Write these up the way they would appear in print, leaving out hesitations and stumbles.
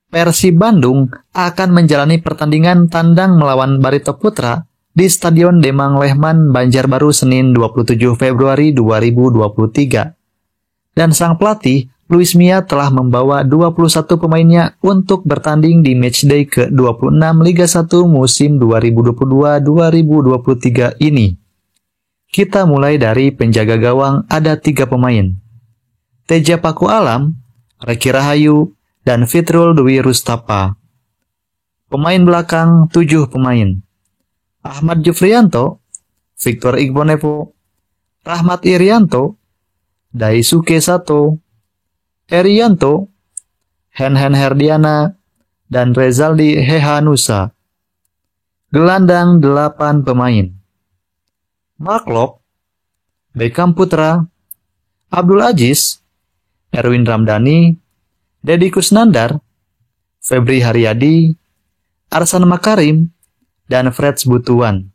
Persib Bandung akan menjalani pertandingan tandang melawan Barito Putra di Stadion Demang Lehman, Banjarbaru, Senin 27 Februari 2023. Dan sang pelatih, Luis Mia, telah membawa 21 pemainnya untuk bertanding di matchday ke-26 Liga 1 musim 2022-2023 ini. Kita mulai dari penjaga gawang, ada 3 pemain. Teja Paku Alam, Reki Rahayu, dan Fitrul Dwi Rustapa. Pemain belakang 7 pemain. Ahmad Jufrianto, Victor Igbonevo, Rahmat Irianto, Daisuke Sato, Erianto, Hen Herdiana, dan Rezaldi Hehanusa. Gelandang 8 pemain. Mark Lok, Beckham Putra, Abdul Aziz, Erwin Ramdhani, Deddy Kusnandar, Febri Haryadi, Arsan Makarim, dan Freds Butuan.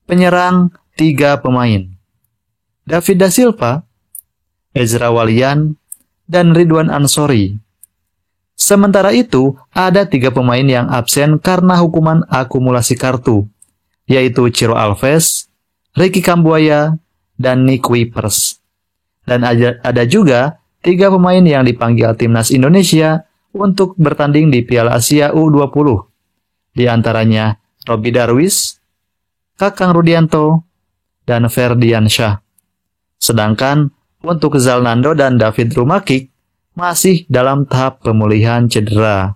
Penyerang 3 pemain. David Da Silva, Ezra Walian, dan Ridwan Ansori. Sementara itu, ada 3 pemain yang absen karena hukuman akumulasi kartu, yaitu Ciro Alves, Ricky Kambuaya, dan Nick Wipers. Dan ada juga 3 pemain yang dipanggil Timnas Indonesia untuk bertanding di Piala Asia U20. Di antaranya Robi Darwis, Kakang Rudianto, dan Ferdiansyah. Sedangkan untuk Zalnando dan David Rumakik masih dalam tahap pemulihan cedera.